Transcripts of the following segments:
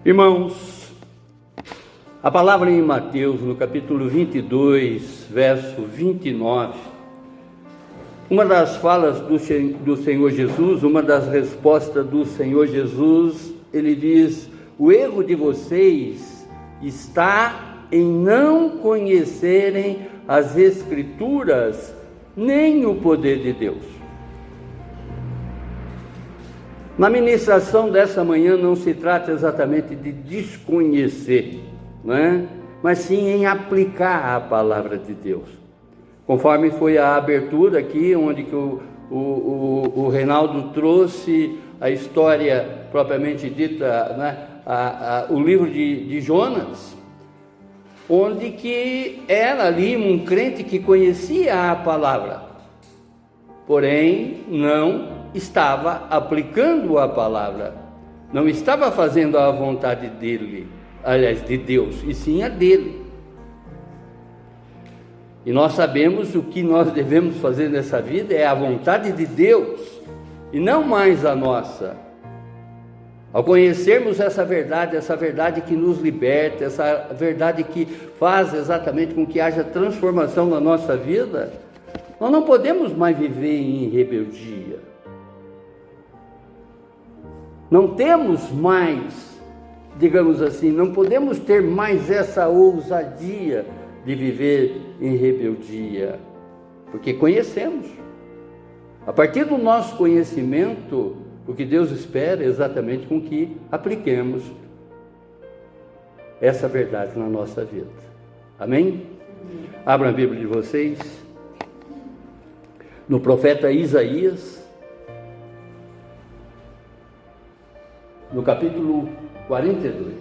Irmãos, a palavra em Mateus, no capítulo 22, verso 29, uma das falas do Senhor Jesus, uma das respostas do Senhor Jesus, ele diz: o erro de vocês está em não conhecerem as Escrituras, nem o poder de Deus. Na ministração dessa manhã não se trata exatamente de desconhecer, mas sim em aplicar a palavra de Deus. Conforme foi a abertura aqui, onde que o Reinaldo trouxe a história propriamente dita, o livro de Jonas, onde que era ali um crente que conhecia a palavra, porém não estava aplicando a palavra, não estava fazendo a vontade dele, aliás, de Deus, e sim a dele. E nós sabemos o que nós devemos fazer nessa vida é a vontade de Deus, e não mais a nossa. Ao conhecermos essa verdade que nos liberta, essa verdade que faz exatamente com que haja transformação na nossa vida, nós não podemos mais viver em rebeldia. Não temos mais, digamos assim, não podemos ter mais essa ousadia de viver em rebeldia, porque conhecemos. A partir do nosso conhecimento, o que Deus espera é exatamente com que apliquemos essa verdade na nossa vida. Amém? Abram a Bíblia de vocês, no profeta Isaías, no capítulo 42.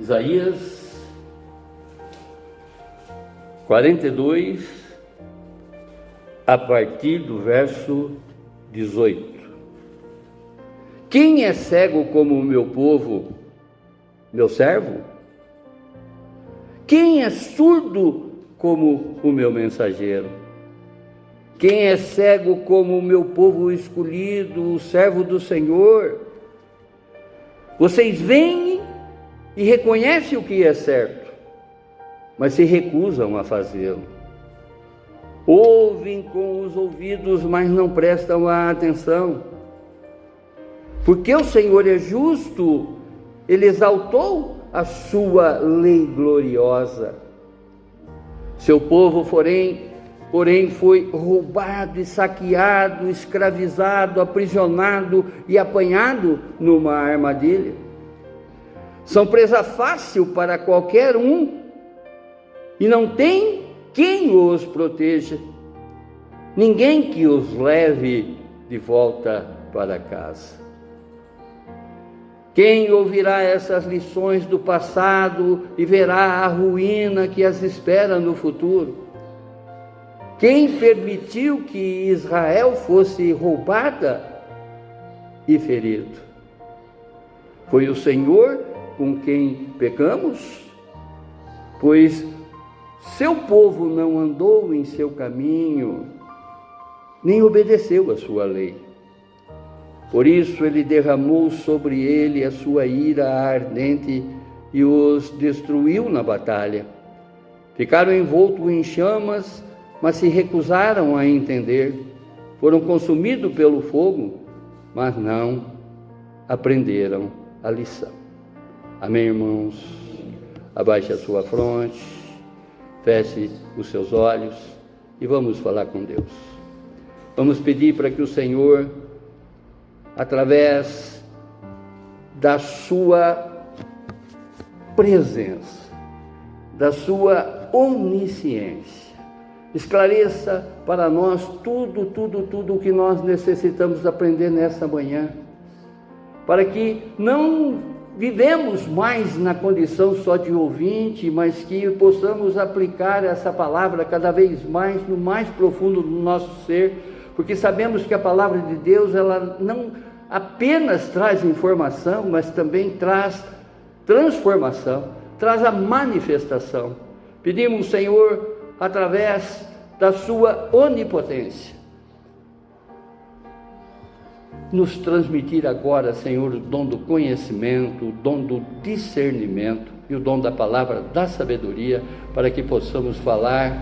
Isaías 42, a partir do verso 18. Quem é cego como o meu povo, meu servo? Quem é surdo como o meu mensageiro? Quem é cego como o meu povo escolhido, o servo do Senhor? Vocês veem e reconhecem o que é certo, mas se recusam a fazê-lo. Ouvem com os ouvidos, mas não prestam a atenção. Porque o Senhor é justo, Ele exaltou a sua lei gloriosa. Seu povo, porém foi roubado e saqueado, escravizado, aprisionado e apanhado numa armadilha. São presa fácil para qualquer um e não tem quem os proteja, ninguém que os leve de volta para casa. Quem ouvirá essas lições do passado e verá a ruína que as espera no futuro? Quem permitiu que Israel fosse roubada e ferido? Foi o Senhor com quem pecamos? Pois seu povo não andou em seu caminho, nem obedeceu a sua lei. Por isso ele derramou sobre ele a sua ira ardente e os destruiu na batalha. Ficaram envoltos em chamas, mas se recusaram a entender. Foram consumidos pelo fogo, mas não aprenderam a lição. Amém, irmãos? Abaixe a sua fronte, feche os seus olhos e vamos falar com Deus. Vamos pedir para que o Senhor, através da sua presença, da sua onisciência, esclareça para nós tudo o que nós necessitamos aprender nessa manhã, para que não vivemos mais na condição só de ouvinte, mas que possamos aplicar essa palavra cada vez mais no mais profundo do nosso ser, porque sabemos que a palavra de Deus, ela não apenas traz informação, mas também traz transformação, traz a manifestação. Pedimos, Senhor, através da sua onipotência. Nos transmitir agora, Senhor, o dom do conhecimento, o dom do discernimento e o dom da palavra da sabedoria, para que possamos falar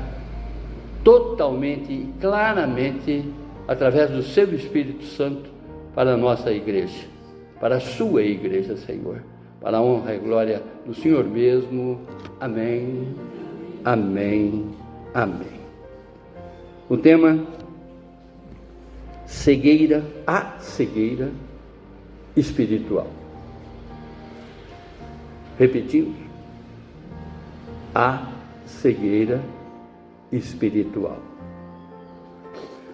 totalmente e claramente, através do Seu Espírito Santo, para a nossa igreja, para a Sua igreja, Senhor, para a honra e glória do Senhor mesmo. Amém, amém, amém. O tema: cegueira, a cegueira espiritual. Repetimos: a cegueira espiritual.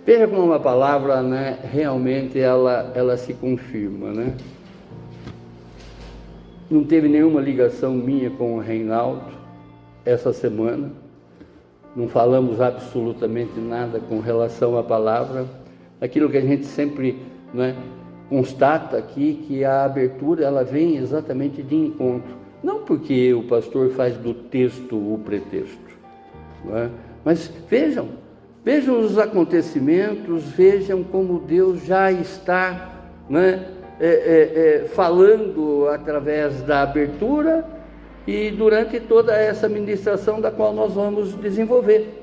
Veja como uma palavra, né, realmente ela se confirma, né? Não teve nenhuma ligação minha com o Reinaldo essa semana, não falamos absolutamente nada com relação à palavra, aquilo que a gente sempre, né, constata aqui, que a abertura ela vem exatamente de encontro, não porque o pastor faz do texto o pretexto, não é? Mas vejam os acontecimentos, vejam como Deus já está, né, falando através da abertura e durante toda essa ministração da qual nós vamos desenvolver.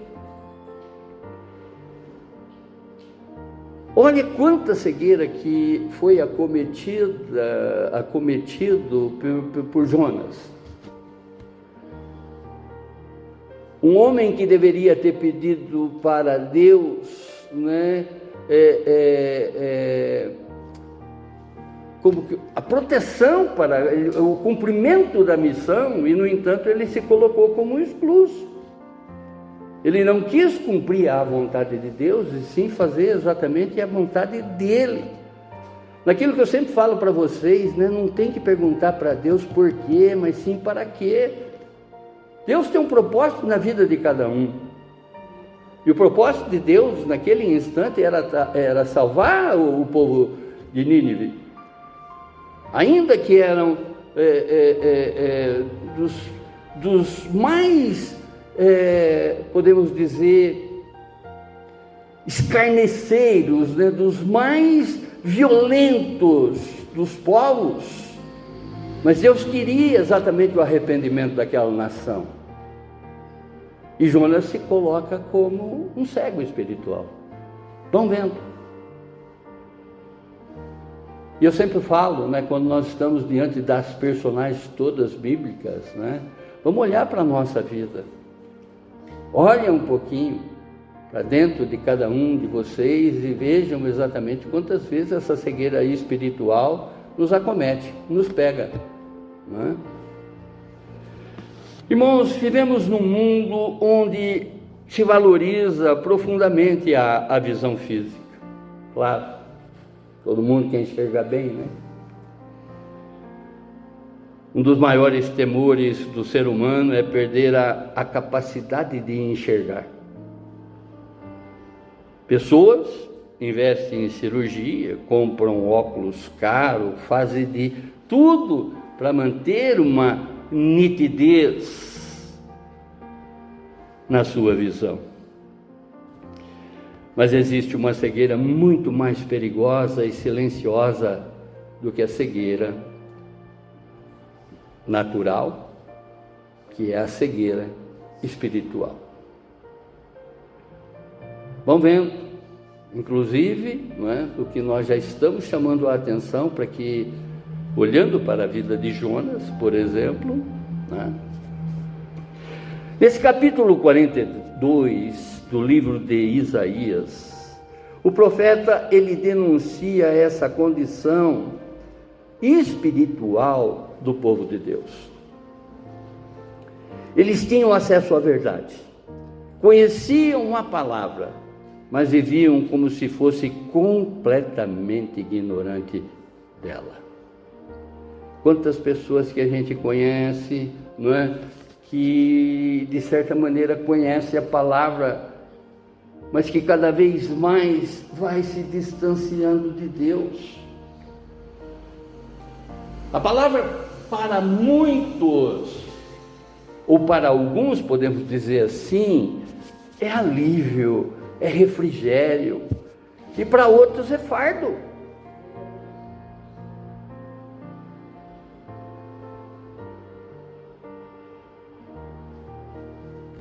Olha quanta cegueira que foi acometido por Jonas. Um homem que deveria ter pedido para Deus, né, como que a proteção para o cumprimento da missão, e no entanto ele se colocou como excluso. Ele não quis cumprir a vontade de Deus, e sim fazer exatamente a vontade dele. Naquilo que eu sempre falo para vocês, né, não tem que perguntar para Deus por quê, mas sim para quê. Deus tem um propósito na vida de cada um. E o propósito de Deus naquele instante era salvar o povo de Nínive. Ainda que eram dos mais, podemos dizer, escarneceiros, né, dos mais violentos dos povos, mas Deus queria exatamente o arrependimento daquela nação. E Jonas se coloca como um cego espiritual. Vão vendo. E eu sempre falo, né, quando nós estamos diante das personagens todas bíblicas, né, vamos olhar para a nossa vida. Olhem um pouquinho para dentro de cada um de vocês e vejam exatamente quantas vezes essa cegueira espiritual nos acomete, nos pega, né? Irmãos, vivemos num mundo onde se valoriza profundamente a visão física. Claro, todo mundo quer enxergar bem, né? Um dos maiores temores do ser humano é perder a capacidade de enxergar. Pessoas investem em cirurgia, compram óculos caros, fazem de tudo para manter uma nitidez na sua visão. Mas existe uma cegueira muito mais perigosa e silenciosa do que a cegueira natural, que é a cegueira espiritual. Vão vendo, inclusive, não é, o que nós já estamos chamando a atenção para que, olhando para a vida de Jonas, por exemplo, né, nesse capítulo 42 do livro de Isaías, o profeta ele denuncia essa condição espiritual do povo de Deus. Eles tinham acesso à verdade, conheciam a palavra, mas viviam como se fosse completamente ignorante dela. Quantas pessoas que a gente conhece, não é, que de certa maneira conhece a palavra, mas que cada vez mais vai se distanciando de Deus. A palavra para muitos, ou para alguns, podemos dizer assim, é alívio, é refrigério, e para outros é fardo.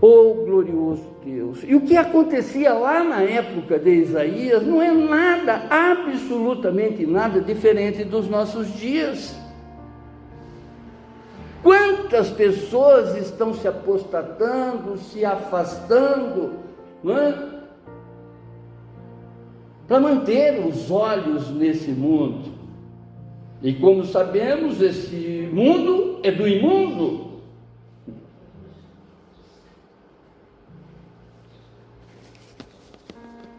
Oh, glorioso Deus! E o que acontecia lá na época de Isaías não é nada, absolutamente nada diferente dos nossos dias. Quantas pessoas estão se apostatando, se afastando, não é? Para manter os olhos nesse mundo. E como sabemos, esse mundo é do imundo.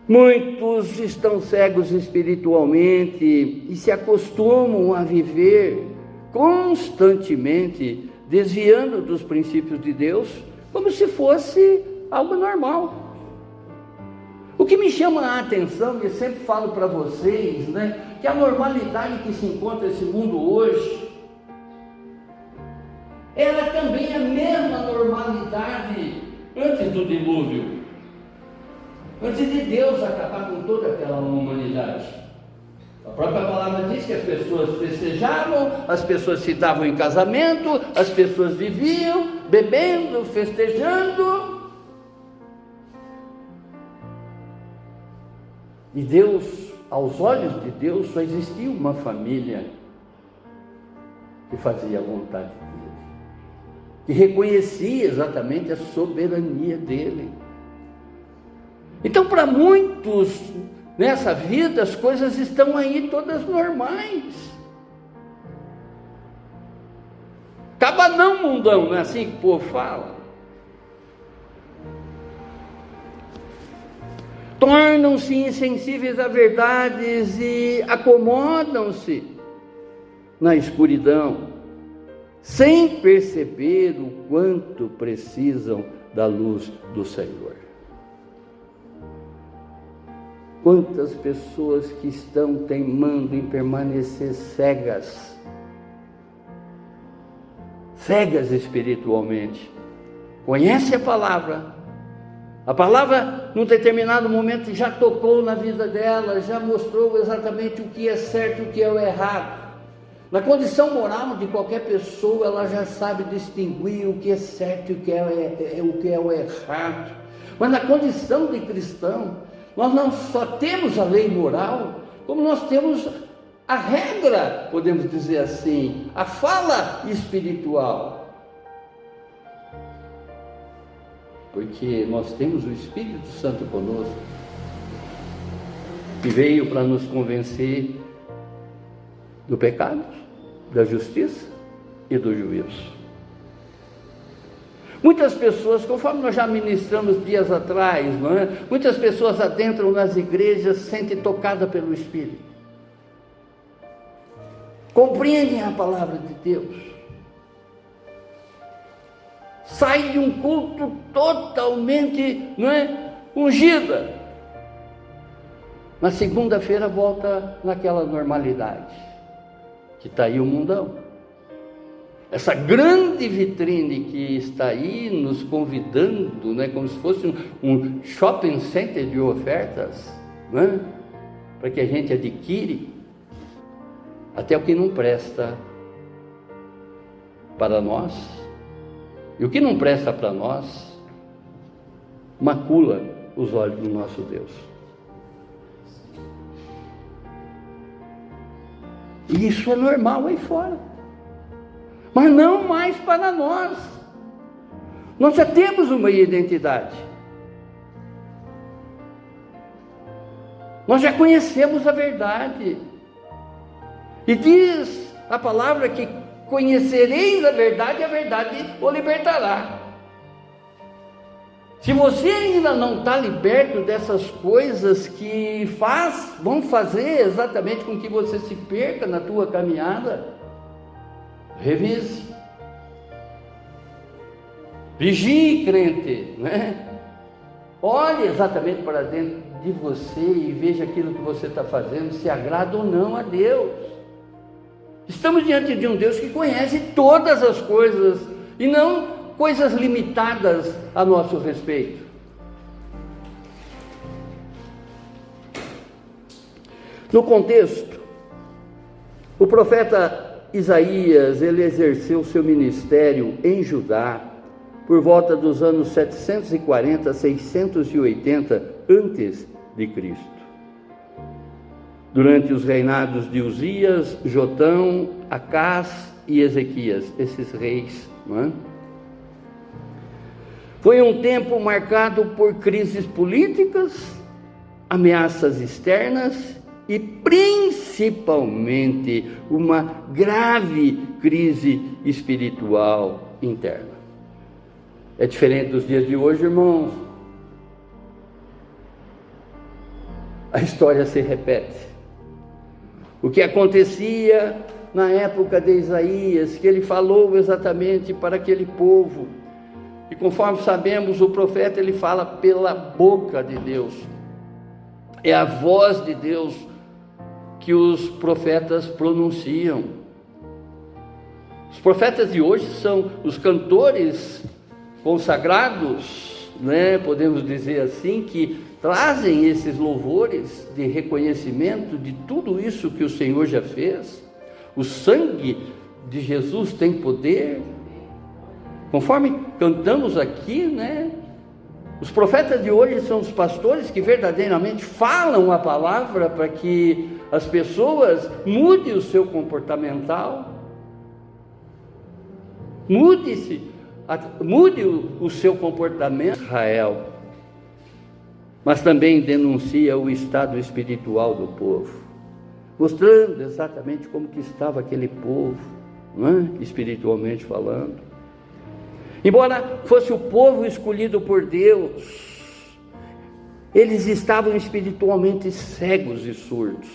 Muitos estão cegos espiritualmente e se acostumam a viver constantemente desviando dos princípios de Deus, como se fosse algo normal. O que me chama a atenção, e eu sempre falo para vocês, né, que a normalidade que se encontra nesse mundo hoje, ela também é a mesma normalidade antes do dilúvio, antes de Deus acabar com toda aquela humanidade. A própria palavra diz que as pessoas festejavam, as pessoas se davam em casamento, as pessoas viviam bebendo, festejando. E Deus, aos olhos de Deus, só existia uma família que fazia a vontade dele, que reconhecia exatamente a soberania dele. Então, para muitos, nessa vida, as coisas estão aí todas normais. Cabanão mundão, não é assim que o povo fala? Tornam-se insensíveis a verdades e acomodam-se na escuridão, sem perceber o quanto precisam da luz do Senhor. Quantas pessoas que estão teimando em permanecer cegas espiritualmente, conhece a palavra num determinado momento já tocou na vida dela, já mostrou exatamente o que é certo e o que é o errado. Na condição moral de qualquer pessoa, ela já sabe distinguir o que é certo e o que é o errado. Mas na condição de cristão, nós não só temos a lei moral, como nós temos a regra, podemos dizer assim, a fala espiritual. Porque nós temos o Espírito Santo conosco, que veio para nos convencer do pecado, da justiça e do juízo. Muitas pessoas, conforme nós já ministramos dias atrás, não é? Muitas pessoas adentram nas igrejas, se sentem tocadas pelo Espírito, compreendem a palavra de Deus, sai de um culto totalmente, não é, ungida. Na segunda-feira volta naquela normalidade, que está aí o mundão. Essa grande vitrine que está aí nos convidando, né, como se fosse um shopping center de ofertas, né, para que a gente adquire até o que não presta para nós. E o que não presta para nós, macula os olhos do nosso Deus. E isso é normal aí fora, mas não mais para nós. Nós já temos uma identidade, nós já conhecemos a verdade, e diz a palavra que conhecereis a verdade o libertará. Se você ainda não está liberto dessas coisas que vão fazer exatamente com que você se perca na tua caminhada, revise, vigie, crente, né? Olhe exatamente para dentro de você e veja aquilo que você está fazendo, se agrada ou não a Deus. Estamos diante de um Deus que conhece todas as coisas e não coisas limitadas a nosso respeito. No contexto, o profeta Isaías, ele exerceu seu ministério em Judá por volta dos anos 740 a 680 antes de Cristo. Durante os reinados de Uzias, Jotão, Acás e Ezequias, esses reis, não é? Foi um tempo marcado por crises políticas, ameaças externas e principalmente uma grave crise espiritual interna. É diferente dos dias de hoje, irmãos. A história se repete. O que acontecia na época de Isaías, que ele falou exatamente para aquele povo. E conforme sabemos, o profeta ele fala pela boca de Deus. É a voz de Deus que os profetas pronunciam. Os profetas de hoje são os cantores consagrados, né? Podemos dizer assim, que trazem esses louvores de reconhecimento de tudo isso que o Senhor já fez. O sangue de Jesus tem poder. Conforme cantamos aqui, né? Os profetas de hoje são os pastores que verdadeiramente falam a palavra para que as pessoas mudem o seu comportamental, mude o seu comportamento, Israel, mas também denuncia o estado espiritual do povo, mostrando exatamente como que estava aquele povo, não é? Espiritualmente falando. Embora fosse o povo escolhido por Deus, eles estavam espiritualmente cegos e surdos.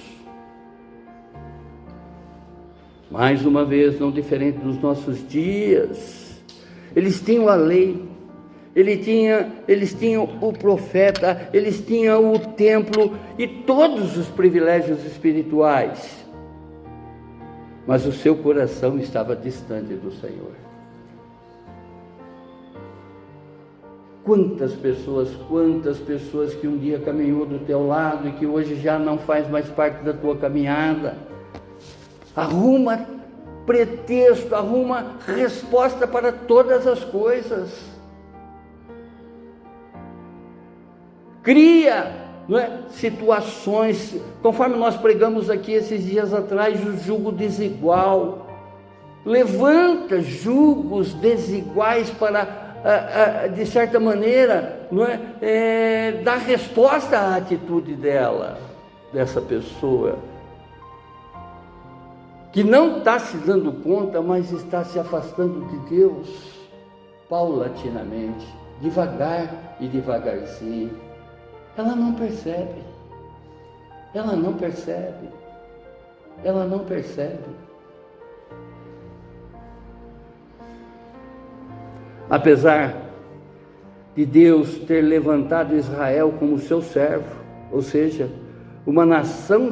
Mais uma vez, não diferente dos nossos dias, eles tinham a lei, eles tinham o profeta, eles tinham o templo e todos os privilégios espirituais, mas o seu coração estava distante do Senhor. Quantas pessoas que um dia caminhou do teu lado e que hoje já não faz mais parte da tua caminhada. Arruma pretexto, arruma resposta para todas as coisas. Cria, não é, situações, conforme nós pregamos aqui esses dias atrás, o jugo desigual. Levanta julgos desiguais para de certa maneira, não é, dar resposta à atitude dessa pessoa, que não está se dando conta, mas está se afastando de Deus, paulatinamente, devagar e devagarzinho. Ela não percebe. Apesar de Deus ter levantado Israel como seu servo, ou seja, uma nação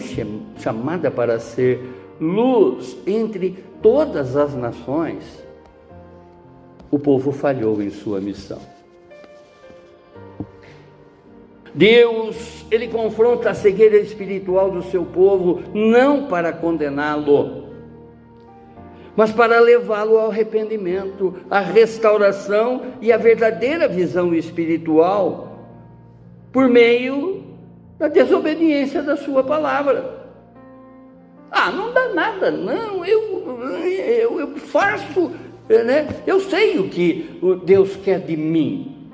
chamada para ser luz entre todas as nações, o povo falhou em sua missão. Deus, ele confronta a cegueira espiritual do seu povo, não para condená-lo, mas para levá-lo ao arrependimento, à restauração e à verdadeira visão espiritual, por meio da desobediência da sua palavra. Não dá nada, não, eu faço, né? Eu sei o que Deus quer de mim.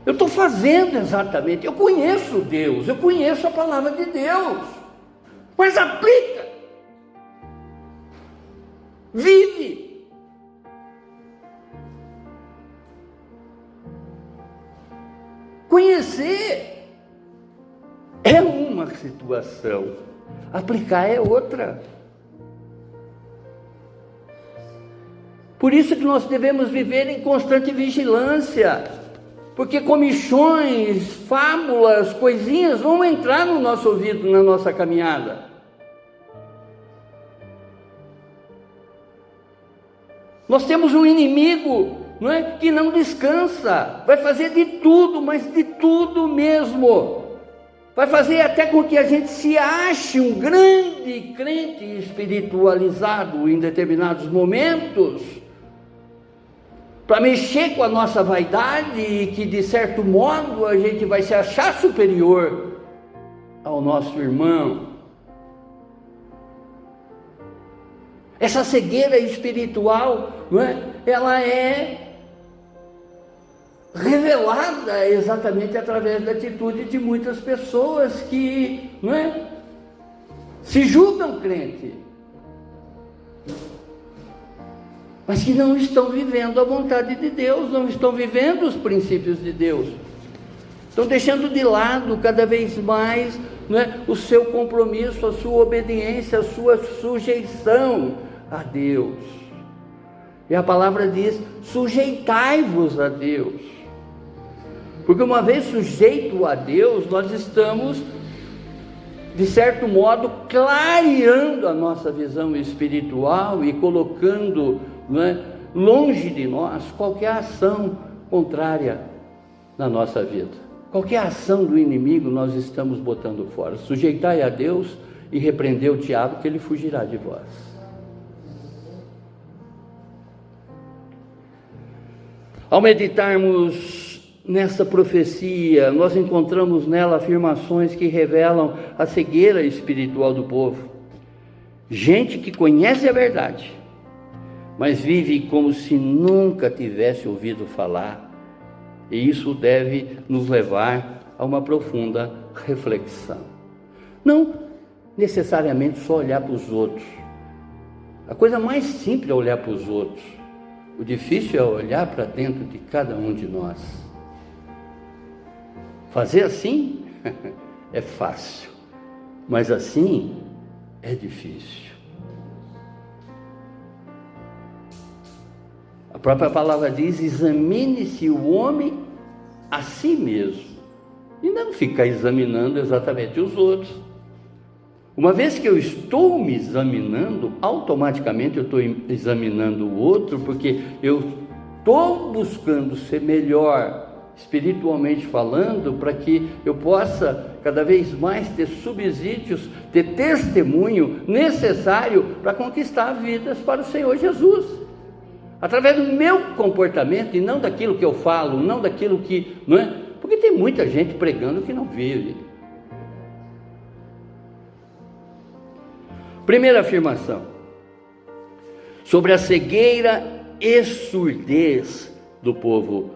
Eu estou fazendo exatamente, eu conheço Deus, eu conheço a palavra de Deus, mas aplica. Vive. Conhecer é uma situação, aplicar é outra. Por isso que nós devemos viver em constante vigilância, porque comichões, fábulas, coisinhas vão entrar no nosso ouvido, na nossa caminhada. Nós temos um inimigo, não é, que não descansa, vai fazer de tudo, mas de tudo mesmo, vai fazer até com que a gente se ache um grande crente espiritualizado em determinados momentos, para mexer com a nossa vaidade e que, de certo modo, a gente vai se achar superior ao nosso irmão. Essa cegueira espiritual, não é? Ela é revelada exatamente através da atitude de muitas pessoas que, não é, se julgam crente, mas que não estão vivendo a vontade de Deus, não estão vivendo os princípios de Deus, estão deixando de lado cada vez mais, não é, o seu compromisso, a sua obediência, a sua sujeição a Deus. E a palavra diz: sujeitai-vos a Deus. Porque uma vez sujeito a Deus, nós estamos, de certo modo, clareando a nossa visão espiritual e colocando, não é, longe de nós qualquer ação contrária na nossa vida. Qualquer ação do inimigo nós estamos botando fora. Sujeitai a Deus e repreendei o diabo, que ele fugirá de vós. Ao meditarmos nessa profecia, nós encontramos nela afirmações que revelam a cegueira espiritual do povo. Gente que conhece a verdade, mas vive como se nunca tivesse ouvido falar, e isso deve nos levar a uma profunda reflexão. Não necessariamente só olhar para os outros. A coisa mais simples é olhar para os outros. O difícil é olhar para dentro de cada um de nós. Fazer assim é fácil, mas assim é difícil. A própria palavra diz: examine-se o homem a si mesmo, e não ficar examinando exatamente os outros. Uma vez que eu estou me examinando, automaticamente eu estou examinando o outro, porque eu estou buscando ser melhor espiritualmente falando, para que eu possa cada vez mais ter subsídios, ter testemunho necessário para conquistar vidas para o Senhor Jesus, através do meu comportamento e não daquilo que eu falo, não daquilo que, não é? Porque tem muita gente pregando que não vive. Primeira afirmação sobre a cegueira e surdez do povo,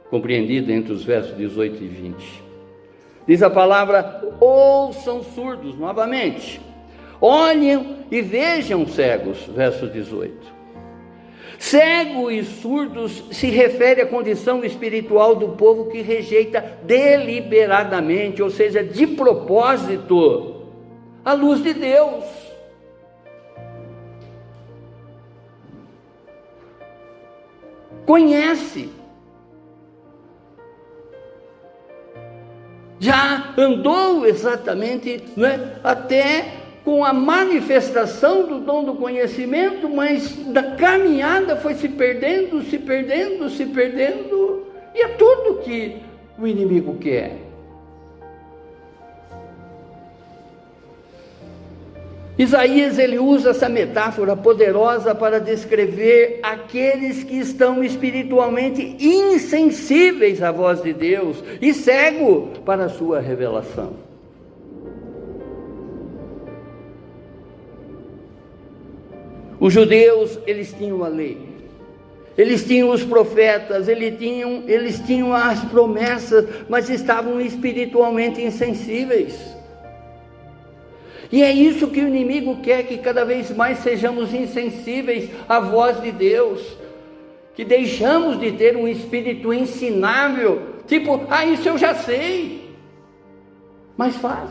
compreendida entre os versos 18 e 20. Diz a palavra: ouçam surdos, novamente, olhem e vejam cegos, verso 18. Cego e surdos se refere à condição espiritual do povo que rejeita deliberadamente, ou seja, de propósito, a luz de Deus. Conhece, já andou exatamente, não é, até com a manifestação do dom do conhecimento, mas da caminhada foi se perdendo, e é tudo que o inimigo quer. Isaías, ele usa essa metáfora poderosa para descrever aqueles que estão espiritualmente insensíveis à voz de Deus e cego para a sua revelação. Os judeus, eles tinham a lei, eles tinham os profetas, eles tinham as promessas, mas estavam espiritualmente insensíveis. E é isso que o inimigo quer, que cada vez mais sejamos insensíveis à voz de Deus, que deixamos de ter um espírito ensinável, tipo, isso eu já sei, mas faz.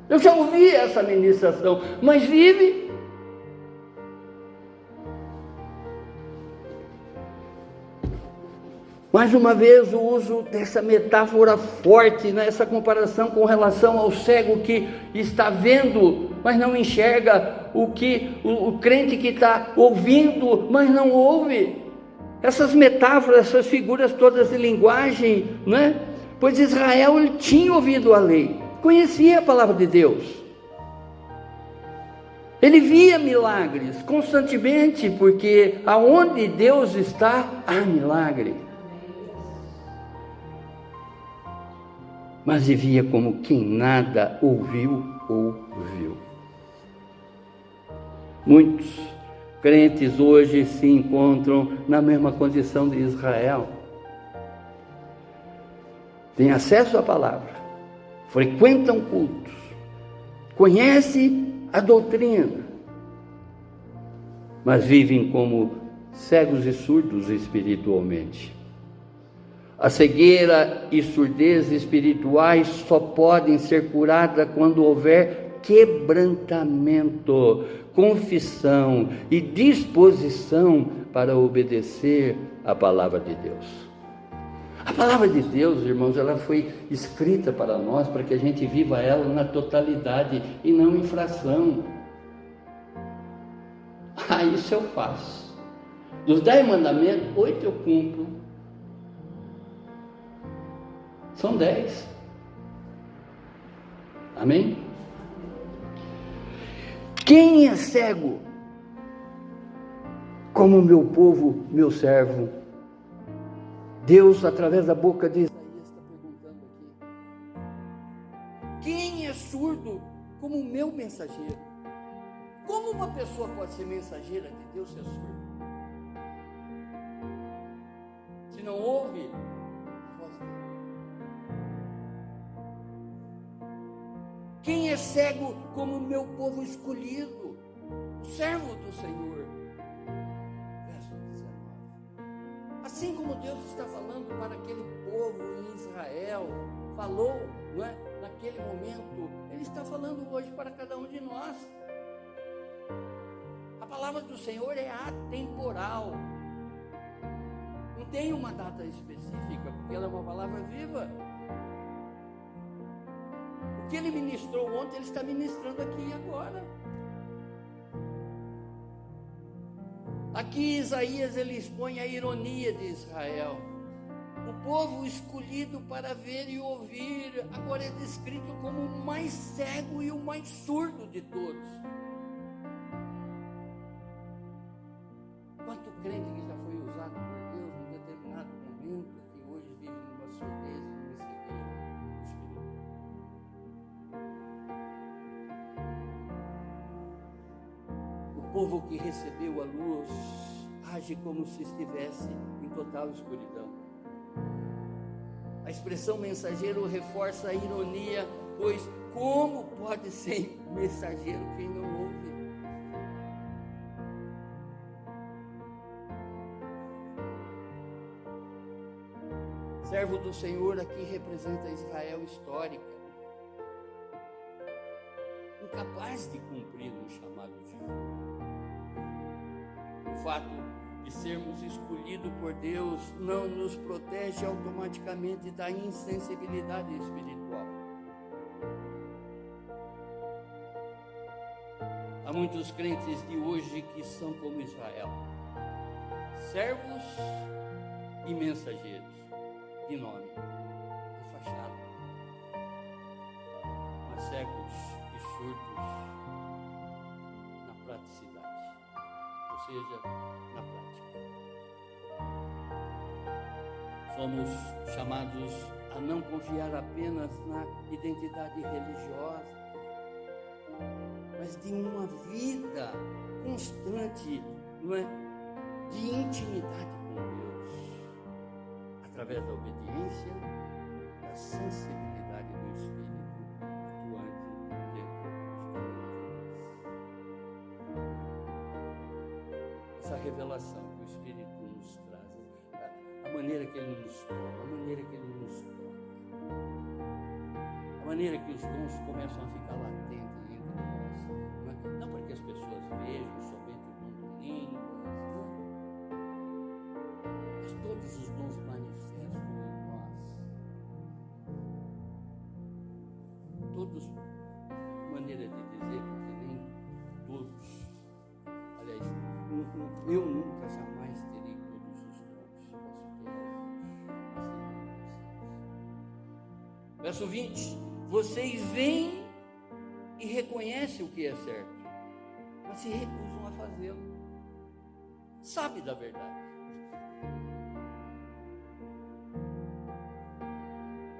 Eu já ouvi essa ministração, mas vive. Mais uma vez, o uso dessa metáfora forte, essa comparação com relação ao cego que está vendo, mas não enxerga, o crente que está ouvindo, mas não ouve. Essas metáforas, essas figuras todas de linguagem, pois Israel ele tinha ouvido a lei, conhecia a palavra de Deus. Ele via milagres constantemente, porque aonde Deus está, há milagre. Mas vivia como quem nada ouviu ou viu. Muitos crentes hoje se encontram na mesma condição de Israel. Têm acesso à palavra, frequentam cultos, conhecem a doutrina, mas vivem como cegos e surdos espiritualmente. A cegueira e surdez espirituais só podem ser curadas quando houver quebrantamento, confissão e disposição para obedecer a palavra de Deus. A palavra de Deus, irmãos, ela foi escrita para nós, para que a gente viva ela na totalidade e não em fração. Isso eu faço. Dos 10 mandamentos, 8 eu cumpro. São 10. Amém? Quem é cego, como meu povo, meu servo? Deus, através da boca de Isaías, está perguntando aqui. Quem é surdo, como o meu mensageiro? Como uma pessoa pode ser mensageira de Deus se é surdo? Se não ouve a voz dele. Quem é cego como o meu povo escolhido, o servo do Senhor? Verso 19. Assim como Deus está falando para aquele povo em Israel, falou, não é? Naquele momento, Ele está falando hoje para cada um de nós. A palavra do Senhor é atemporal. Não tem uma data específica, porque ela é uma palavra viva. O que Ele ministrou ontem, Ele está ministrando aqui e agora. Aqui Isaías ele expõe a ironia de Israel. O povo escolhido para ver e ouvir, agora é descrito como o mais cego e o mais surdo de todos. Quanto crente que já foi usado por Deus em determinado momento, que hoje vive numa surdez e numa cegueira espiritual. O povo que recebeu a luz age como se estivesse em total escuridão. A expressão mensageiro reforça a ironia, pois como pode ser mensageiro quem não ouve? Servo do Senhor aqui representa Israel histórica, incapaz de cumprir um chamado divino. O fato de sermos escolhidos por Deus não nos protege automaticamente da insensibilidade espiritual. Há muitos crentes de hoje que são como Israel, servos e mensageiros, de nome, de fachada, mas cegos e surdos na praticidade, ou seja, na prática. Somos chamados a não confiar apenas na identidade religiosa, mas de uma vida constante, não é? De intimidade com Deus, através da obediência, da sensibilidade do Espírito atuante dentro de cada um de nós. Essa revelação que o Espírito nos traz, a maneira que Ele nos toma, a maneira que Ele nos toca, a maneira que os dons começam a ficar latentes entre nós, não para que as pessoas vejam somente o dom de línguas, mas todos os dons manifestam em nós, todos, maneira de dizer, porque nem todos, aliás, eu nunca jamais terei todos os dons, posso ter alguns, assim, Verso 20: vocês veem e reconhecem o que é certo, mas se recusam a fazê-lo. Sabe da verdade.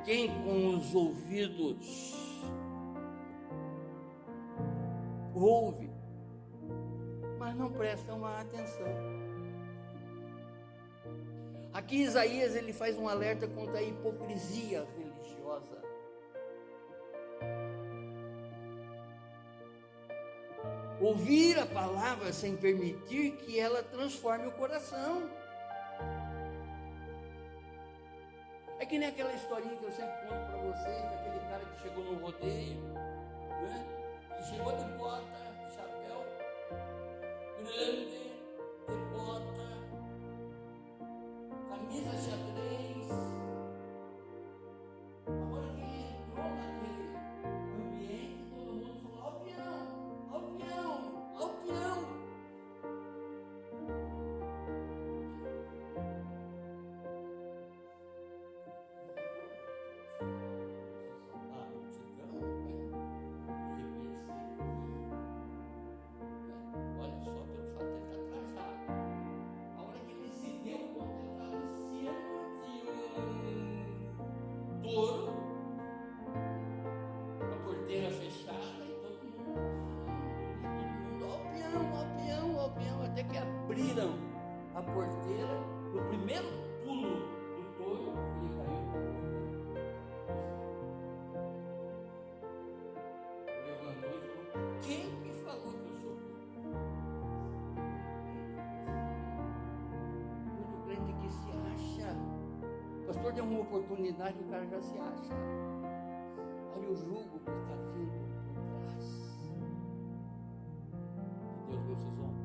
Quem com os ouvidos ouve, mas não presta uma atenção. Aqui Isaías ele faz um alerta contra a hipocrisia religiosa. Ouvir a palavra sem permitir que ela transforme o coração. É que nem aquela historinha que eu sempre conto para vocês, daquele cara que chegou no rodeio, né? Que chegou de bota, chapéu grande, de bota, camisa xadrez. Agora que ele entrou naquele ambiente, todo mundo falou: ó o peão, ó o peão, ó o peão. Até que abriram a porteira, no primeiro pulo do touro, ele caiu. Levantou e falou: quem que falou que eu sou? Muito crente que se acha. O pastor deu uma oportunidade, o cara já se acha. Olha o jugo que está vindo por trás. Deus deu seus homens.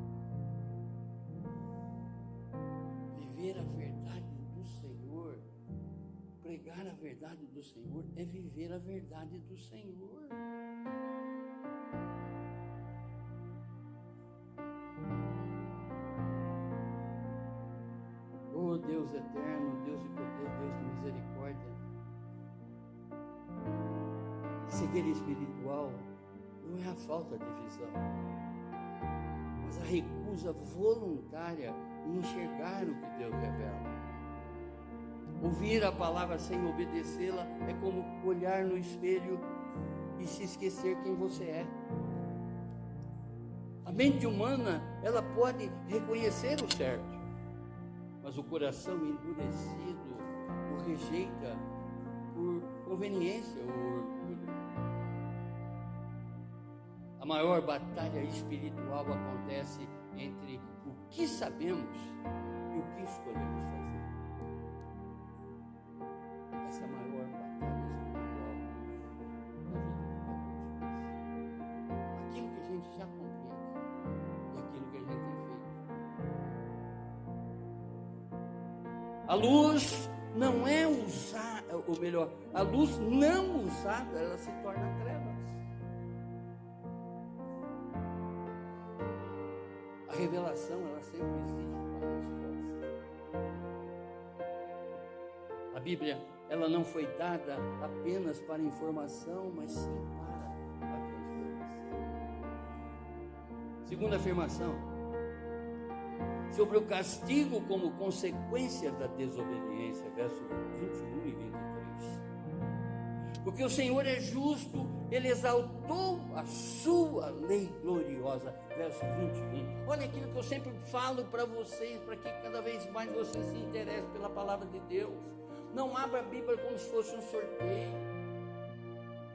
Viver a verdade do Senhor, pregar a verdade do Senhor, é viver a verdade do Senhor. Oh Deus eterno, Deus de poder, Deus de misericórdia. Cegueira espiritual não é a falta de visão, mas a recusa voluntária em enxergar o que Deus revela. Ouvir a palavra sem obedecê-la é como olhar no espelho e se esquecer quem você é. A mente humana, ela pode reconhecer o certo, mas o coração endurecido o rejeita por conveniência ou orgulho. A maior batalha espiritual acontece entre o que sabemos e o que escolhemos fazer. Essa é a maior batalha espiritual da vida de cada um de nós. Aquilo que a gente já compreende e aquilo que a gente tem feito. A luz não é usada, ou melhor, a luz não usada, ela se torna trevas. A revelação, ela sempre exige uma resposta. A Bíblia, ela não foi dada apenas para informação, mas sim para a transformação. Segunda afirmação: sobre o castigo como consequência da desobediência, verso 21 e 23. Porque o Senhor é justo, Ele exaltou a sua lei gloriosa, verso 21. Olha aquilo que eu sempre falo para vocês, para que cada vez mais você se interesse pela palavra de Deus. Não abra a Bíblia como se fosse um sorteio.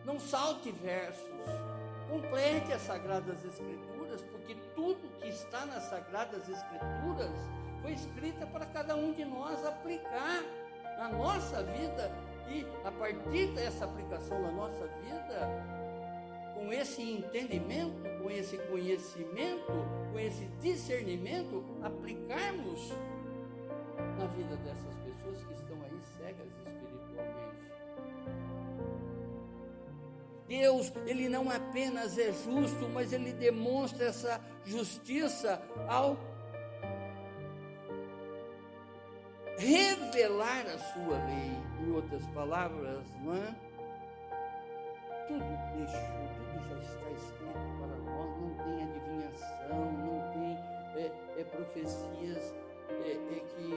Não salte versos. Complete as Sagradas Escrituras, porque tudo que está nas Sagradas Escrituras foi escrita para cada um de nós aplicar na nossa vida. E a partir dessa aplicação na nossa vida, com esse entendimento, com esse conhecimento, com esse discernimento, aplicarmos na vida dessas pessoas que estão aí cegas espiritualmente. Deus, Ele não apenas é justo, mas Ele demonstra essa justiça ao revelar a sua lei. Em outras palavras, não é? tudo deixou, tudo já está escrito para nós, não tem adivinhação, não tem profecias que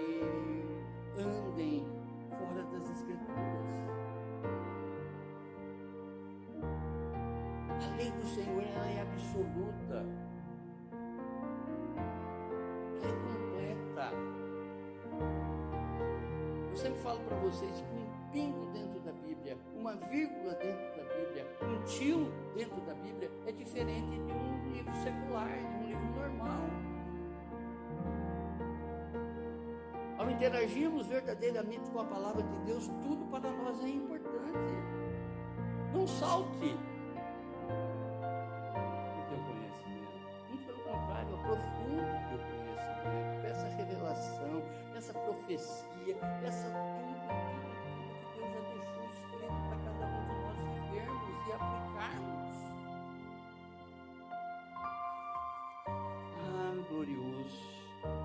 andem fora das Escrituras. A lei do Senhor, ela é absoluta, ela é completa. Eu sempre falo para vocês que um pingo dentro da Bíblia, uma vírgula dentro da Bíblia, um tio dentro da Bíblia é diferente de um livro secular, de um livro normal. Ao interagirmos verdadeiramente com a palavra de Deus, tudo para nós é importante. Não salte o teu conhecimento. Muito pelo contrário, aprofunde o teu conhecimento. Peça revelação, peça profecia, peça tudo que Deus já deixou escrito para cada um de nós vivermos e aplicarmos. Ah, glorioso!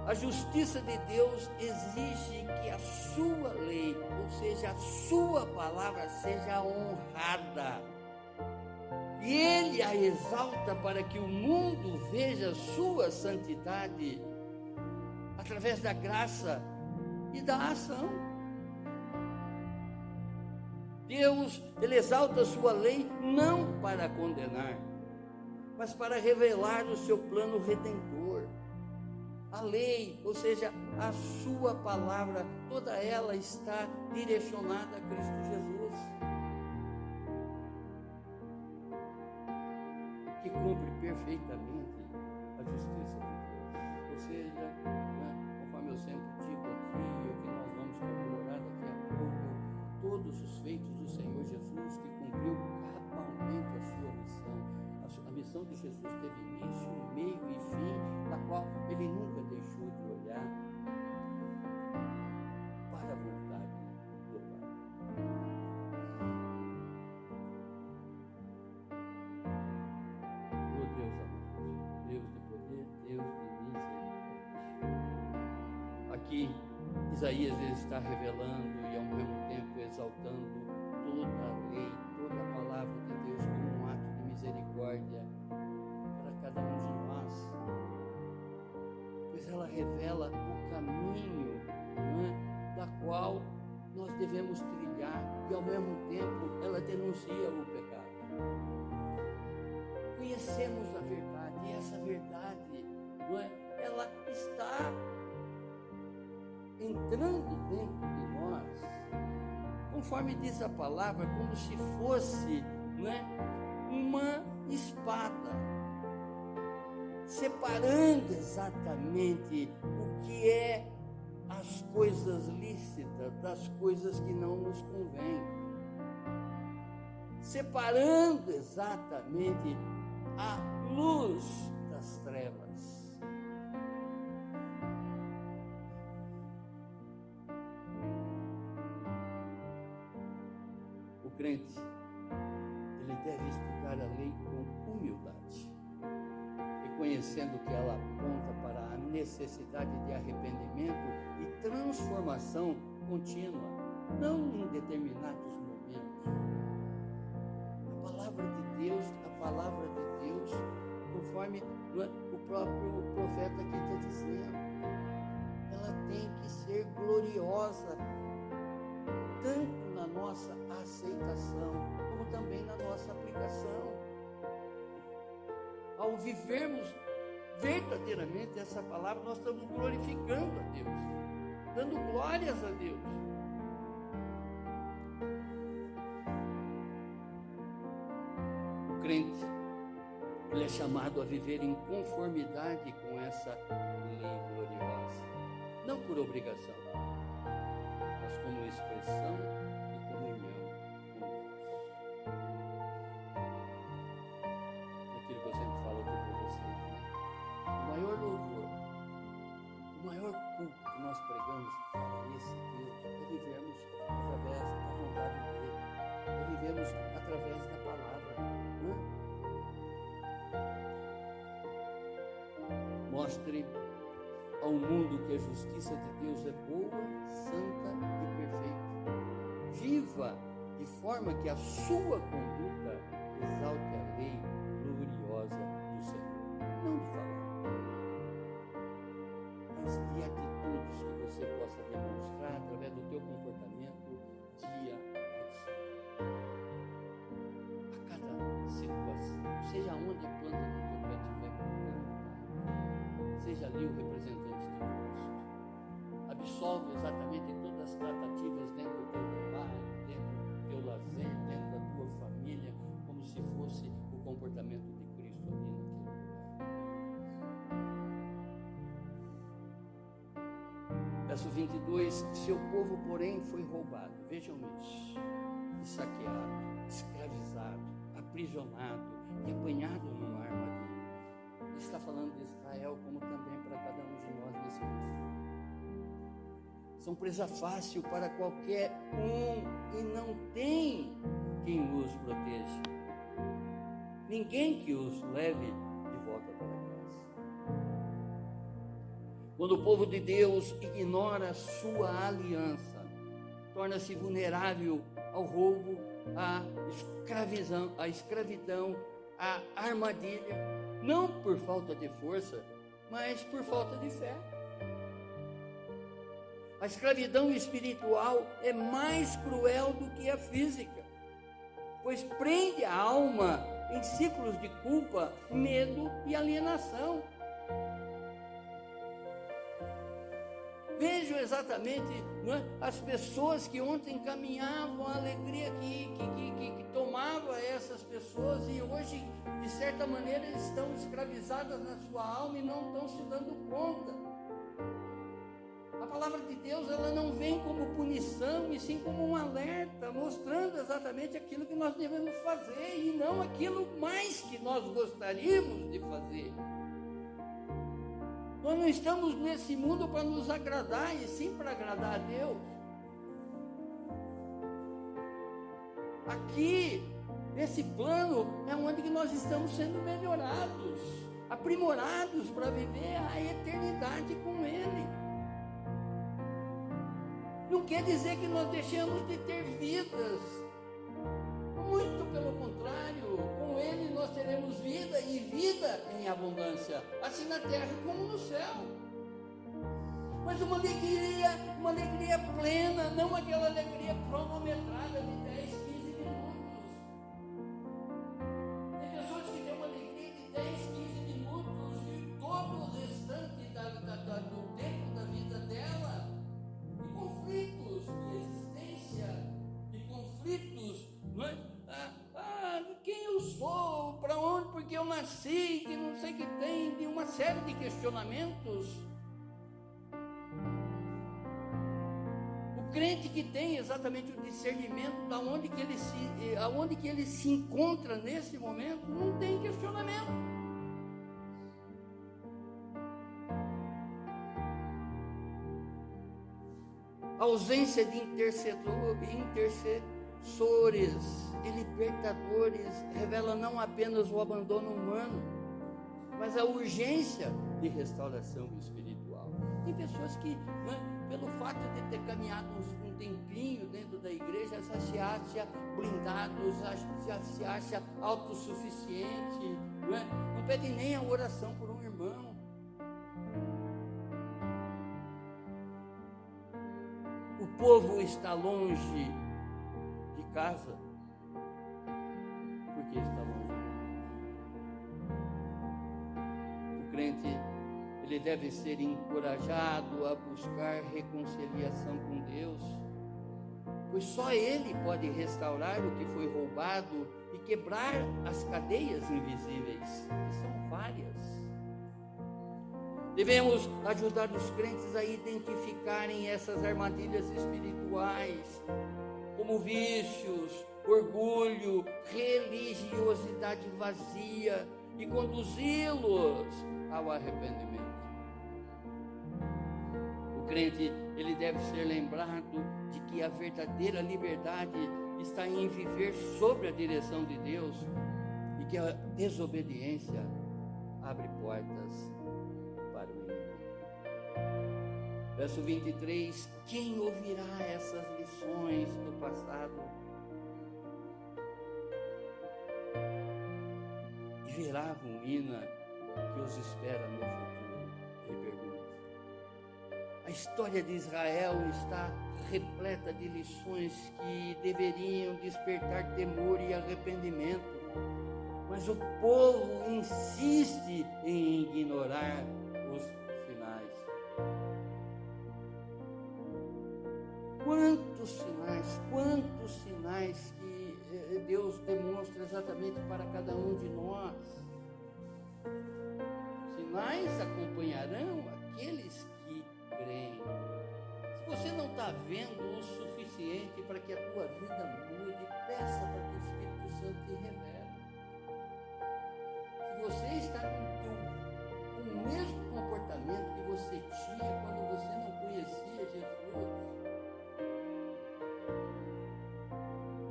A justiça de Deus exige que a sua lei, ou seja, a sua palavra, seja honrada. E Ele a exalta para que o mundo veja a sua santidade através da graça e da ação. Deus, Ele exalta a sua lei não para condenar, mas para revelar o seu plano redentor. A lei, ou seja, a sua palavra, toda ela está direcionada a Cristo Jesus, que cumpre perfeitamente a justiça de Deus. Ou seja, conforme eu sempre digo aqui, o que nós vamos comemorar daqui a pouco, todos os feitos do Senhor Jesus, que cumpriu cabalmente a sua missão. A missão de Jesus teve início, meio e fim, na qual Ele nunca deixou de olhar para a vontade do Pai. Oh Deus amado, Deus de poder, Deus de misericórdia. Aqui, Isaías está revelando e ao mesmo tempo exaltando toda a lei, toda a palavra de Deus como um ato de misericórdia para cada um de nós, pois ela revela o caminho, da qual nós devemos trilhar e ao mesmo tempo ela denuncia o pecado. Conhecemos a verdade e essa verdade, ela está entrando dentro de nós, conforme diz a palavra, como se fosse uma espada, separando exatamente o que é as coisas lícitas das coisas que não nos convêm, separando exatamente a luz das trevas. O crente, ele deve estudar a lei com humildade, reconhecendo que ela aponta para a necessidade de arrependimento e transformação contínua, não em determinados momentos. A palavra de Deus, conforme o próprio profeta aqui está dizendo, ela tem que ser gloriosa, tanto na nossa aceitação, como também na nossa aplicação. Ao vivermos verdadeiramente essa palavra, nós estamos glorificando a Deus, dando glórias a Deus. O crente, ele é chamado a viver em conformidade com essa lei gloriosa, não por obrigação, mas como expressão e comunhão com Deus. Aquilo que eu sempre falo aqui para vocês, o maior louvor, o maior culto que nós pregamos para esse Deus é vivermos através da vontade dele, é vivermos através da palavra. Mostre ao mundo que a justiça de Deus é boa, santa e perfeita. Viva de forma que a sua conduta exalte a lei gloriosa do Senhor. Não de falar, mas de atitudes que você possa demonstrar através do teu comportamento dia a dia. A cada situação, seja onde a planta do teu pé estiver plantada, seja ali o representante de Cristo. Absolve exatamente todas as tratativas dentro do teu trabalho, dentro do teu lazer, dentro da tua família, como se fosse o comportamento de Cristo ali naquele lugar. Verso 22, seu povo, porém, foi roubado, vejam isso, e saqueado, escravizado, aprisionado e apanhado numa armadilha. Ele está falando de Israel como também para cada um de nós nesse mundo. São presa fácil para qualquer um e não tem quem os proteja. Ninguém que os leve de volta para casa. Quando o povo de Deus ignora a sua aliança, torna-se vulnerável ao roubo, à escravidão, à armadilha, não por falta de força, mas por falta de fé. A escravidão espiritual é mais cruel do que a física, pois prende a alma em ciclos de culpa, medo e alienação. Vejo exatamente, as pessoas que ontem caminhavam, a alegria que tomava essas pessoas, e hoje, de certa maneira, estão escravizadas na sua alma e não estão se dando conta. A palavra de Deus, ela não vem como punição, e sim como um alerta, mostrando exatamente aquilo que nós devemos fazer e não aquilo mais que nós gostaríamos de fazer. Nós não estamos nesse mundo para nos agradar, e sim para agradar a Deus. Aqui, esse plano é onde que nós estamos sendo melhorados, aprimorados para viver a eternidade com Ele. Não quer dizer que nós deixamos de ter vidas, muito pelo contrário, com Ele nós teremos vida, e vida em abundância, assim na terra como no céu. Mas uma alegria plena, não aquela alegria cronometrada de 10, 15 minutos. Tem pessoas que têm uma alegria de 10, 15 minutos e todo o restante do tempo da vida dela, de conflitos de existência, de conflitos, não é? Quem eu sou, para onde, porque eu nasci, que não sei o que tem, de uma série de questionamentos. O crente que tem exatamente o discernimento de aonde que ele se encontra nesse momento, não tem questionamento. A ausência de intercessores e libertadores revela não apenas o abandono humano, mas a urgência de restauração espiritual. Tem pessoas que, pelo fato de ter caminhado um tempinho dentro da igreja, já se acha blindado, já se acha autossuficiente, não pede nem a oração por um irmão. O povo está longe de casa, porque está longe de Deus. O crente, ele deve ser encorajado a buscar reconciliação com Deus, pois só Ele pode restaurar o que foi roubado e quebrar as cadeias invisíveis, que são várias. Devemos ajudar os crentes a identificarem essas armadilhas espirituais, como vícios, orgulho, religiosidade vazia, e conduzi-los ao arrependimento. O crente, ele deve ser lembrado de que a verdadeira liberdade está em viver sob a direção de Deus, e que a desobediência abre portas para o inimigo. Verso 23, quem ouvirá essas lições do passado? verá a ruína que os espera no futuro? Ele pergunta. A história de Israel está repleta de lições que deveriam despertar temor e arrependimento, mas o povo insiste em ignorar os sinais. Quantos sinais que Deus demonstra exatamente para cada um de nós. Sinais acompanharão aqueles que creem. Se você não está vendo o suficiente para que a tua vida mude, peça para que o Espírito Santo te revele. Se você está com o mesmo comportamento que você tinha quando você não conhecia Jesus,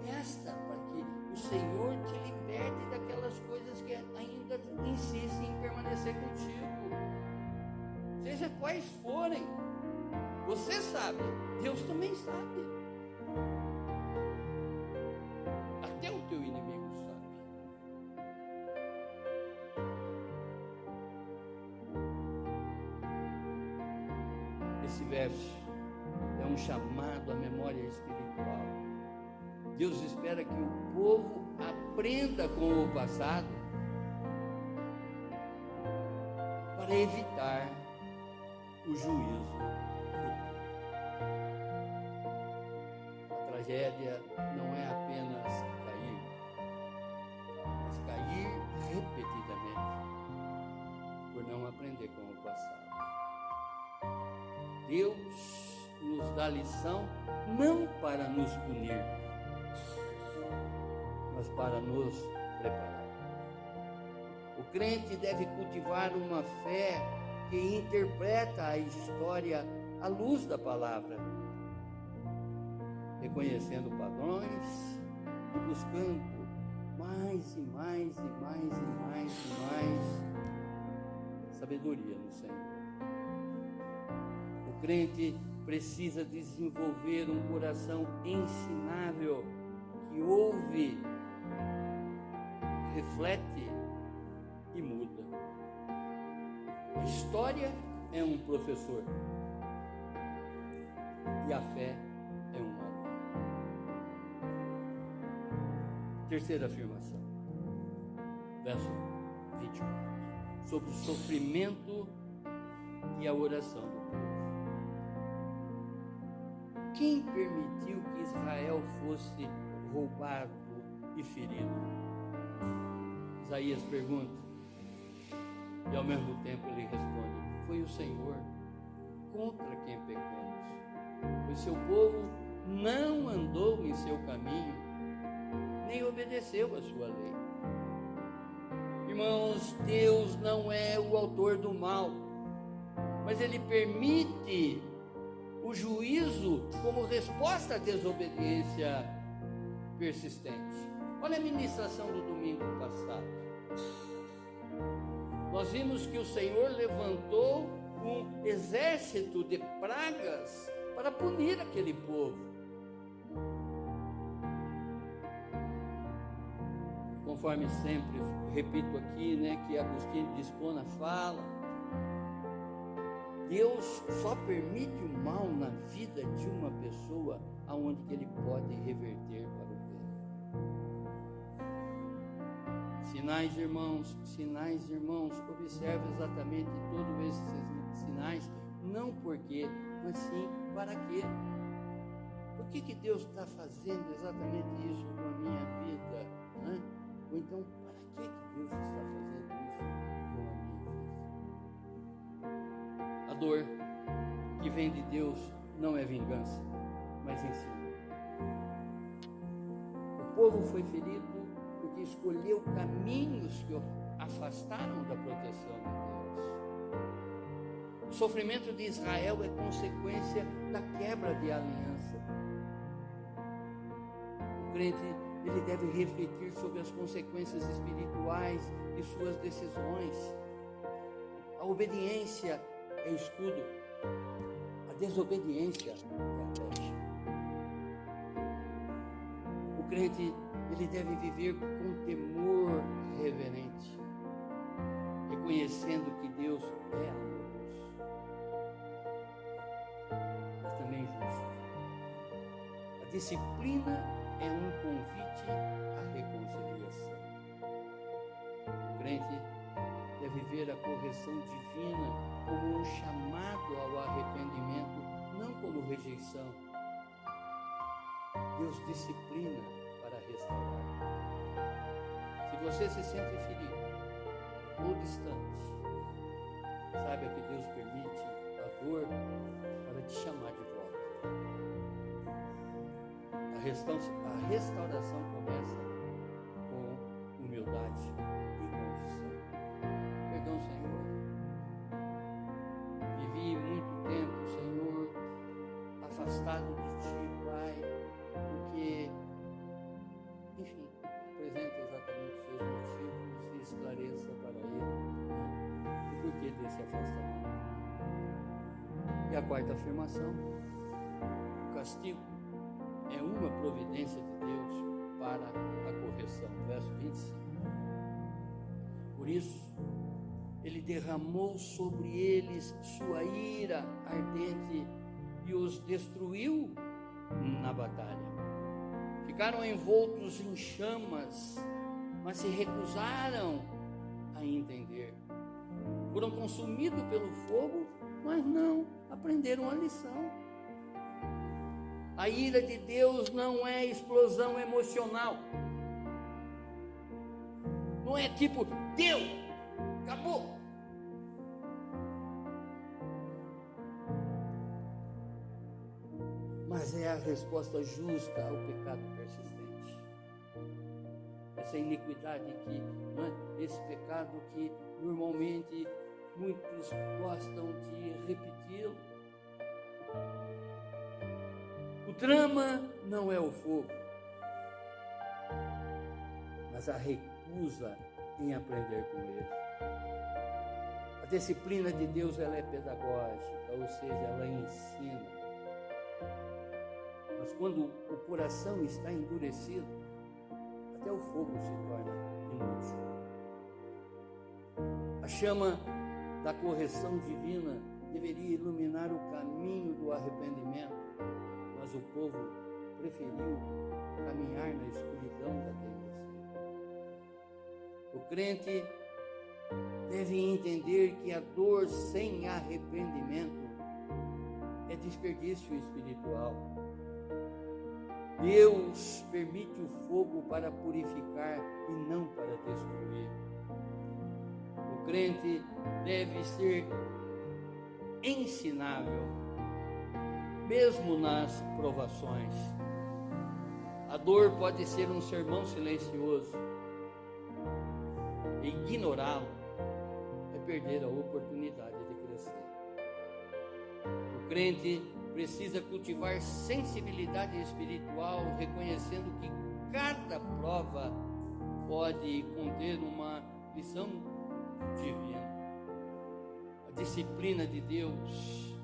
peça para que o Senhor te liberte daquelas coisas que ainda insistem em permanecer contigo. Seja quais forem, você sabe, Deus também sabe. Até o teu inimigo sabe. Esse verso é um chamado à memória espiritual. Deus espera que o povo aprenda com o passado para evitar o juízo futuro. A tragédia não é apenas cair, mas cair repetidamente por não aprender com o passado. Deus nos dá lição não para nos punir, mas para nos preparar. O crente deve cultivar uma fé que interpreta a história à luz da palavra, reconhecendo padrões e buscando mais e mais sabedoria no Senhor. O crente precisa desenvolver um coração ensinável que ouve, reflete e muda. A história é um professor e a fé é um aluno. Terceira afirmação, verso 24, sobre o sofrimento e a oração do povo. Quem permitiu que Israel fosse roubado e ferido? Isaías pergunta, e ao mesmo tempo ele responde, foi o Senhor, contra quem pecamos, pois seu povo não andou em seu caminho, nem obedeceu a sua lei. Irmãos, Deus não é o autor do mal, mas Ele permite o juízo como resposta à desobediência persistente. Olha a ministração do domingo passado. Nós vimos que o Senhor levantou um exército de pragas para punir aquele povo. Conforme sempre repito aqui, que Agostinho de Hipona fala, Deus só permite o mal na vida de uma pessoa aonde que Ele pode reverter para o bem. Sinais, irmãos, observe exatamente todos esses sinais, não porque, mas sim para quê. Por que Deus está fazendo exatamente isso com a minha vida? Né? Ou então, para que Deus está fazendo isso com a minha vida? A dor que vem de Deus não é vingança, mas ensino. O povo foi ferido porque escolheu caminhos que o afastaram da proteção de Deus. O sofrimento de Israel é consequência da quebra de aliança. O crente, ele deve refletir sobre as consequências espirituais de suas decisões. A obediência é escudo, a desobediência é a brecha. O crente, ele deve viver com temor reverente. reconhecendo que Deus é amoroso, mas também justo. A disciplina é um convite à reconciliação. O crente deve ver a correção divina como um chamado ao arrependimento, não como rejeição. Deus disciplina para restaurar. Se você se sente ferido ou distante, saiba que Deus permite a dor para te chamar de volta. A restauração começa com humildade e confissão. Perdão, Senhor. Vivi muito tempo, Senhor, afastado de Ti, Pai, porque, enfim, apresenta exatamente os seus motivos e esclareça para Ele o porquê desse afastamento. E a quarta afirmação: o castigo é uma providência de Deus para a correção. Verso 25. Por isso, Ele derramou sobre eles sua ira ardente e os destruiu na batalha. Ficaram envoltos em chamas, mas se recusaram a entender. Foram consumidos pelo fogo, mas não aprenderam a lição. A ira de Deus não é explosão emocional. Não é tipo, deu, acabou. Mas é a resposta justa ao pecado persistente. Essa iniquidade que, esse pecado que normalmente muitos gostam de repeti-lo. O drama não é o fogo, mas a recusa em aprender com ele. A disciplina de Deus, ela é pedagógica, ou seja, ela ensina. Mas quando o coração está endurecido, até o fogo se torna inútil. A chama da correção divina deveria iluminar o caminho do arrependimento, mas o povo preferiu caminhar na escuridão da teimosia. O crente deve entender que a dor sem arrependimento é desperdício espiritual. Deus permite o fogo para purificar e não para destruir. O crente deve ser ensinável, mesmo nas provações. A dor pode ser um sermão silencioso. E ignorá-lo é perder a oportunidade de crescer. O crente precisa cultivar sensibilidade espiritual, reconhecendo que cada prova pode conter uma lição divina. A disciplina de Deus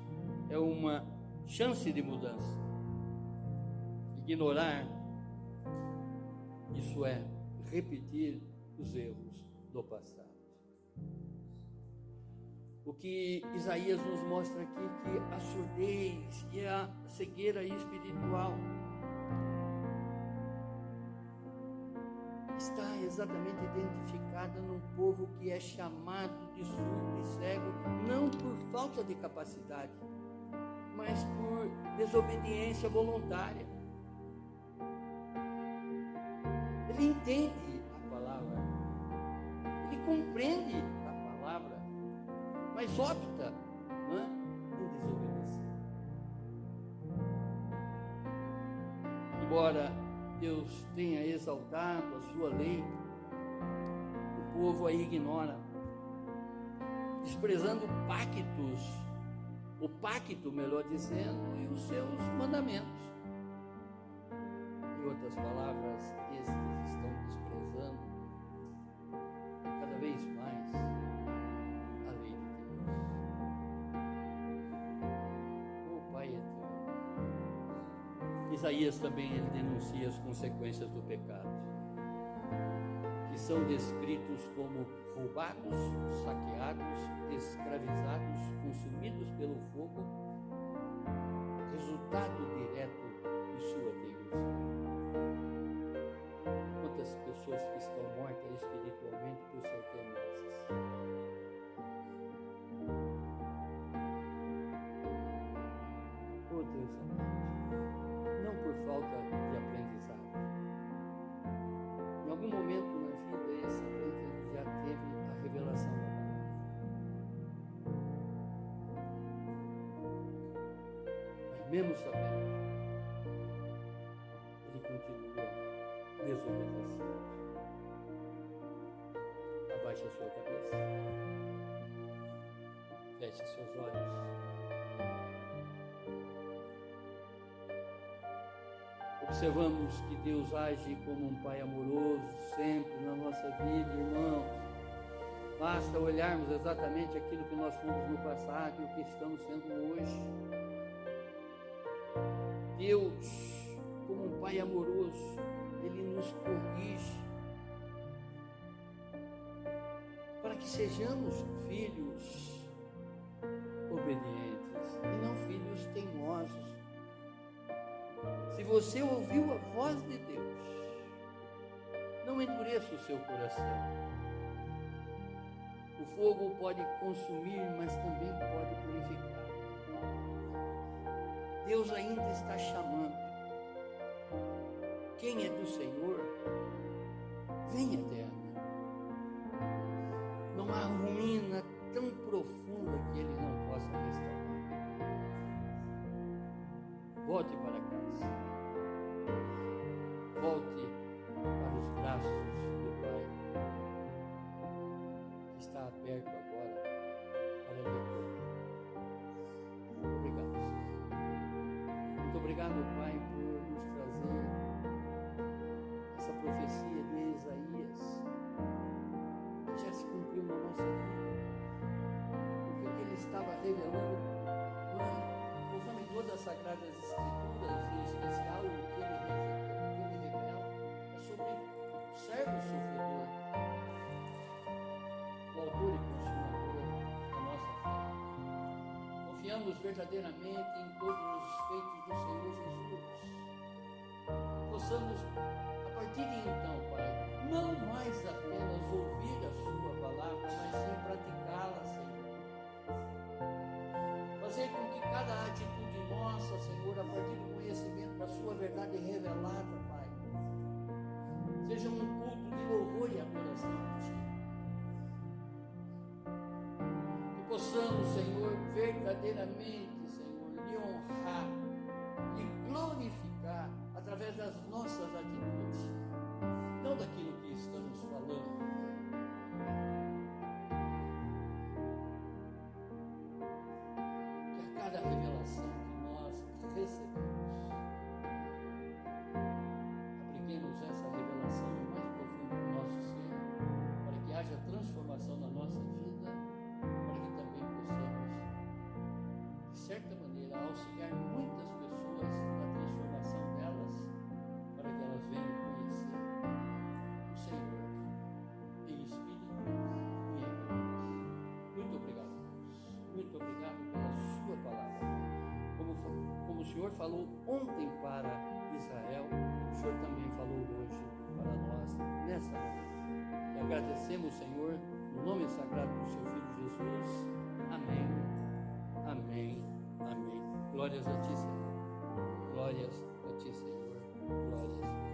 é uma chance de mudança. Ignorar, isso é repetir os erros do passado. O que Isaías nos mostra aqui que a surdez e a cegueira espiritual está exatamente identificada num povo que é chamado de surdo e cego, não por falta de capacidade, mas por desobediência voluntária. Ele entende a palavra, ele compreende a palavra, mas opta em desobedecer. Embora Deus tenha exaltado a sua lei, o povo a ignora, desprezando pactos, o pacto, melhor dizendo, e os seus mandamentos. Em outras palavras, estes estão desprezando cada vez mais a lei de Deus. Oh Pai eterno, Isaías também ele denuncia as consequências do pecado, que são descritos como roubados, saqueados, escravizados, consumidos pelo fogo, resultado direto de sua teimosia. Quantas pessoas que estão mortas espiritualmente por ser teimosas. Oh Deus amado, não por falta de aprendizado. Em algum momento na vida esse crente já teve a revelação da palavra. Mas mesmo sabendo, ele continua desobedecendo. Abaixe a sua cabeça. Feche seus olhos. Observamos que Deus age como um Pai amoroso sempre na nossa vida, irmãos. Basta olharmos exatamente aquilo que nós fomos no passado e o que estamos sendo hoje. Deus, como um Pai amoroso, Ele nos corrige para que sejamos filhos obedientes e não filhos teimosos. Se você ouviu a voz de Deus, não endureça o seu coração. O fogo pode consumir, mas também pode purificar. Deus ainda está chamando. Quem é do Senhor, venha até a mim. Não há ruína tão profunda que Ele não possa restaurar. Volte para casa. Volte para os braços do Pai, que está aberto agora para lhe acolher. Obrigado, Senhor. Muito obrigado, Pai, por nos trazer essa profecia de Isaías, que já se cumpriu na nossa vida. Porque o que ele estava revelando, conforme todas as Sagradas Escrituras, em especial o que ele revela, é sobre o servo sofredor, o autor e consumador da nossa fé. Confiamos verdadeiramente em todos os feitos do Senhor Jesus. Que possamos, a partir de então, Pai, não mais apenas ouvir a Sua palavra, mas sim praticá-la, Senhor. Fazer com que cada atitude nossa, Senhor, a partir do conhecimento da Sua verdade revelada, Pai, seja um culto de louvor e adoração a Ti. Que possamos, Senhor, verdadeiramente, Senhor, lhe honrar, lhe glorificar através das nossas atitudes, não daquilo que estamos falando. Que a cada revelação que nós recebemos, apliquemos essa revelação no mais profundo do nosso ser, para que haja transformação na nossa vida, para que também possamos, de certa maneira, auxiliar muitas pessoas na transformação delas, para que elas venham conhecer o Senhor em espírito e em verdade. Muito obrigado, Deus. Muito obrigado pela Sua palavra. Como o Senhor falou ontem para Israel, o Senhor também falou hoje para nós nessa manhã. E agradecemos, Senhor, no nome sagrado do Seu Filho Jesus. Amém, amém, amém. Glórias a Ti, Senhor. Glórias a Ti, Senhor. Glórias a Ti.